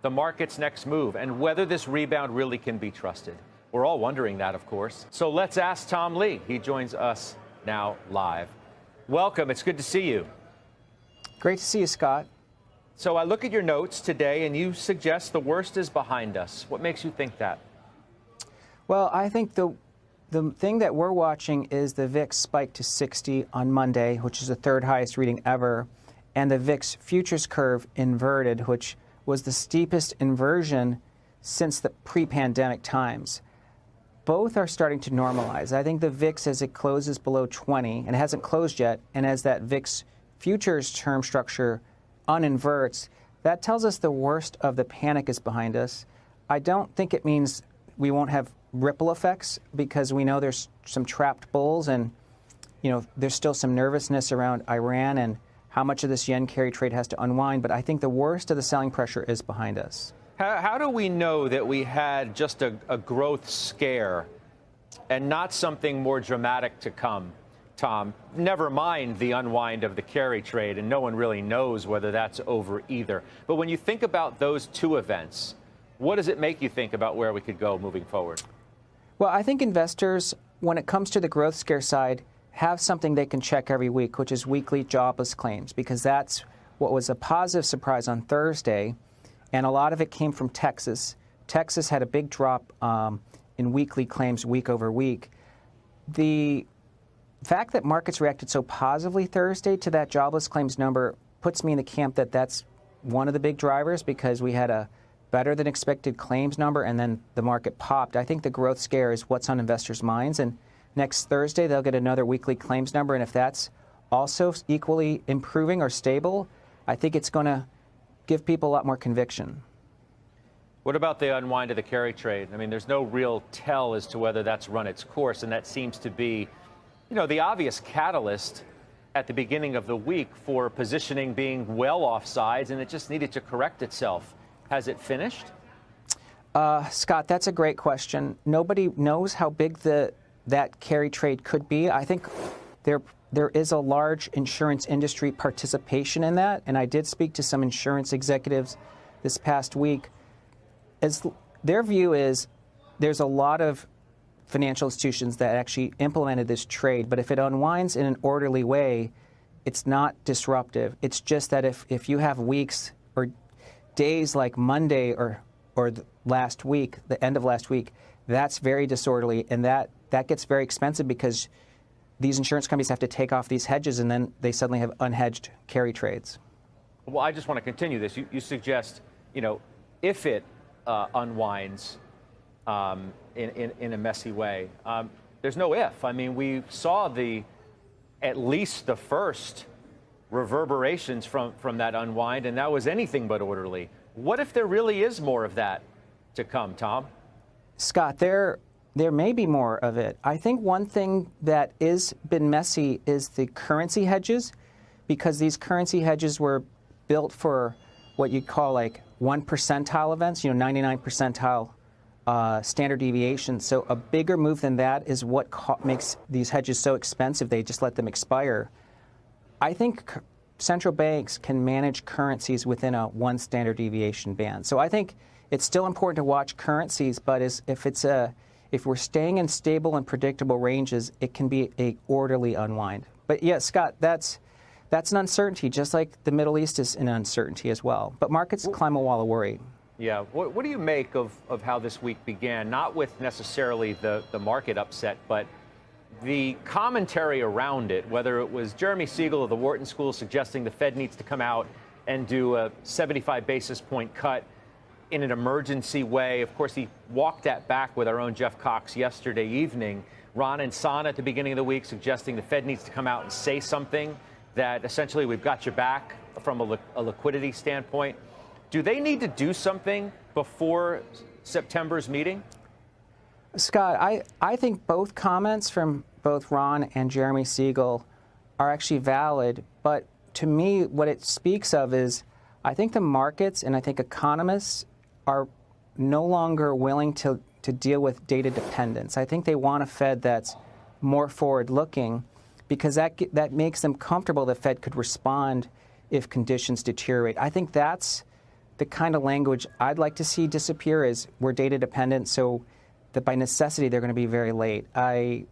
the market's next move and whether this rebound really can be trusted. We're all wondering that, of course. So let's ask Tom Lee. He joins us now live. Welcome. It's good to see you. Great to see you, Scott. So I look at your notes today, and you suggest the worst is behind us. What makes you think that? Well, I think the thing that we're watching is the VIX spike to 60 on Monday, which is the third highest reading ever, and the VIX futures curve inverted, which was the steepest inversion since the pre-pandemic times. Both are starting to normalize. I think the VIX, as it closes below 20, and it hasn't closed yet, and as that VIX futures term structure uninverts, that tells us the worst of the panic is behind us. I don't think it means we won't have ripple effects, because we know there's some trapped bulls, and there's still some nervousness around Iran and how much of this yen carry trade has to unwind. But I think the worst of the selling pressure is behind us. How do we know that we had just a growth scare and not something more dramatic to come, Tom? Never mind the unwind of the carry trade, and no one really knows whether that's over either. But when you think about those two events, what does it make you think about where we could go moving forward? Well, I think investors, when it comes to the growth scare side, have something they can check every week, which is weekly jobless claims, because that's what was a positive surprise on Thursday. And a lot of it came from Texas. Texas had a big drop in weekly claims week over week. The fact that markets reacted so positively Thursday to that jobless claims number puts me in the camp that that's one of the big drivers, because we had a better than expected claims number and then the market popped. I think the growth scare is what's on investors' minds. And next Thursday, they'll get another weekly claims number. And if that's also equally improving or stable, I think it's going to give people a lot more conviction. What about the unwind of the carry trade? I mean, there's no real tell as to whether that's run its course, and that seems to be, the obvious catalyst at the beginning of the week for positioning being well offsides, and it just needed to correct itself. Has it finished? Scott, that's a great question. Nobody knows how big that carry trade could be. I think there is a large insurance industry participation in that, and I did speak to some insurance executives this past week. As their view is, there's a lot of financial institutions that actually implemented this trade, but if it unwinds in an orderly way, it's not disruptive. It's just that if you have weeks or days like Monday or last week, the end of last week, that's very disorderly, and that gets very expensive, because these insurance companies have to take off these hedges, and then they suddenly have unhedged carry trades. Well, I just want to continue this. You suggest, if it unwinds in a messy way, there's no if. I mean, we saw at least the first reverberations from that unwind, and that was anything but orderly. What if there really is more of that to come, Tom? Scott, there may be more of it. I think one thing that is been messy is the currency hedges, because these currency hedges were built for what you'd call like 1 percentile events, 99 percentile standard deviation. So a bigger move than that is what makes these hedges so expensive. They just let them expire. I think central banks can manage currencies within a 1 standard deviation band. So I think it's still important to watch currencies, but if we're staying in stable and predictable ranges, it can be a orderly unwind. But yeah, Scott, that's an uncertainty, just like the Middle East is an uncertainty as well. But markets climb a wall of worry. Yeah. What do you make of how this week began? Not with necessarily the market upset, but the commentary around it, whether it was Jeremy Siegel of the Wharton School suggesting the Fed needs to come out and do a 75 basis point cut in an emergency way. Of course, he walked that back with our own Jeff Cox yesterday evening. Ron and Sana at the beginning of the week suggesting the Fed needs to come out and say something that essentially we've got your back from a liquidity standpoint. Do they need to do something before September's meeting? Scott, I think both comments from both Ron and Jeremy Siegel are actually valid. But to me, what it speaks of is I think the markets and I think economists are no longer willing to deal with data dependence. I think they want a Fed that's more forward-looking, because that makes them comfortable the Fed could respond if conditions deteriorate. I think that's the kind of language I'd like to see disappear is we're data dependent, so that by necessity they're going to be very late. I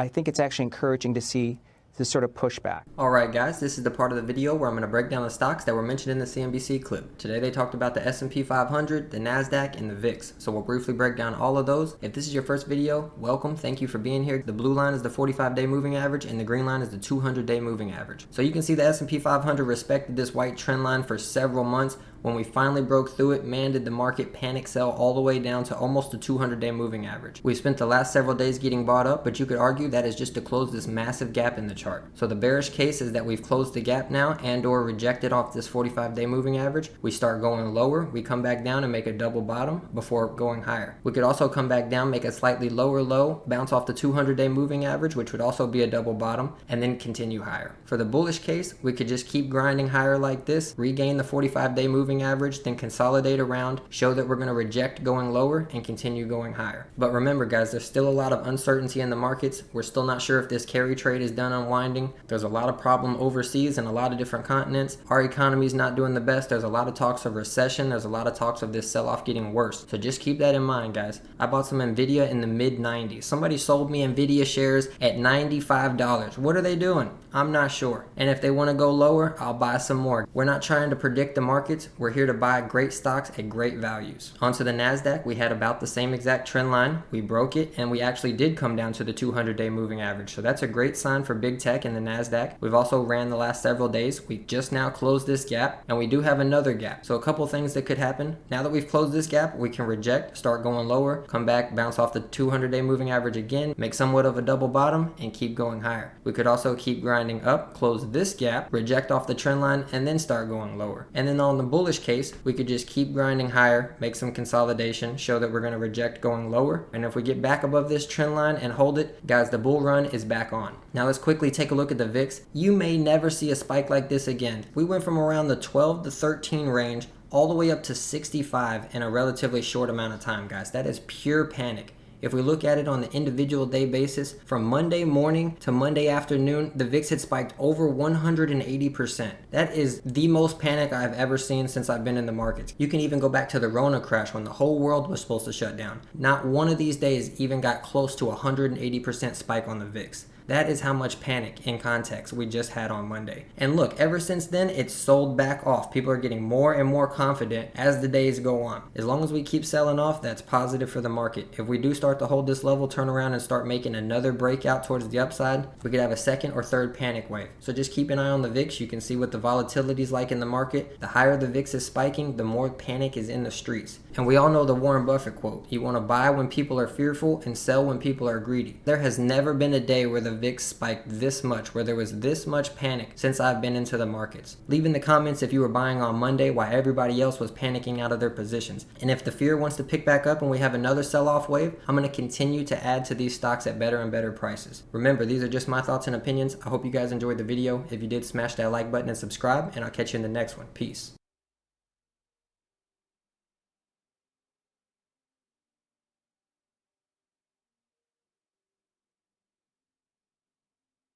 think it's actually encouraging to see this sort of pushback. Alright guys, this is the part of the video where I'm going to break down the stocks that were mentioned in the CNBC clip. Today they talked about the S&P 500, the NASDAQ, and the VIX. So we'll briefly break down all of those. If this is your first video, welcome. Thank you for being here. The blue line is the 45-day moving average and the green line is the 200-day moving average. So you can see the S&P 500 respected this white trend line for several months. When we finally broke through it, man, did the market panic sell all the way down to almost the 200-day moving average. We spent the last several days getting bought up, but you could argue that is just to close this massive gap in the chart. So the bearish case is that we've closed the gap now and or rejected off this 45-day moving average. We start going lower, we come back down and make a double bottom before going higher. We could also come back down, make a slightly lower low, bounce off the 200-day moving average, which would also be a double bottom, and then continue higher. For the bullish case, we could just keep grinding higher like this, regain the 45-day moving average, then consolidate around, show that we're going to reject going lower and continue going higher. But remember guys, there's still a lot of uncertainty in the markets. We're still not sure if this carry trade is done unwinding. There's a lot of problem overseas in a lot of different continents. Our economy is not doing the best. There's a lot of talks of recession. There's a lot of talks of this sell-off getting worse. So just keep that in mind guys. I bought some Nvidia in the mid 90s. Somebody sold me Nvidia shares at $95. What are they doing? I'm not sure. And if they want to go lower, I'll buy some more. We're not trying to predict the markets. We're here to buy great stocks at great values. Onto the NASDAQ, we had about the same exact trend line. We broke it and we actually did come down to the 200-day moving average. So that's a great sign for big tech in the NASDAQ. We've also ran the last several days. We just now closed this gap and we do have another gap. So a couple things that could happen. Now that we've closed this gap, we can reject, start going lower, come back, bounce off the 200-day moving average again, make somewhat of a double bottom and keep going higher. We could also keep grinding up, close this gap, reject off the trend line and then start going lower. And then on the bullish case, we could just keep grinding higher, make some consolidation, show that we're going to reject going lower. And if we get back above this trend line and hold it, guys, the bull run is back on. Now let's quickly take a look at the VIX. You may never see a spike like this again. We went from around the 12 to 13 range all the way up to 65 in a relatively short amount of time, guys. That is pure panic. If we look at it on the individual day basis, from Monday morning to Monday afternoon, the VIX had spiked over 180%. That is the most panic I've ever seen since I've been in the markets. You can even go back to the Rona crash when the whole world was supposed to shut down. Not one of these days even got close to 180% spike on the VIX. That is how much panic in context we just had on Monday. And look, ever since then, it's sold back off. People are getting more and more confident as the days go on. As long as we keep selling off, that's positive for the market. If we do start to hold this level, turn around and start making another breakout towards the upside, we could have a second or third panic wave. So just keep an eye on the VIX. You can see what the volatility is like in the market. The higher the VIX is spiking, the more panic is in the streets. And we all know the Warren Buffett quote, you want to buy when people are fearful and sell when people are greedy. There has never been a day where the VIX spiked this much, where there was this much panic since I've been into the markets. Leave in the comments if you were buying on Monday why everybody else was panicking out of their positions. And if the fear wants to pick back up and we have another sell-off wave, I'm going to continue to add to these stocks at better and better prices. Remember, these are just my thoughts and opinions. I hope you guys enjoyed the video. If you did, smash that like button and subscribe, and I'll catch you in the next one. Peace.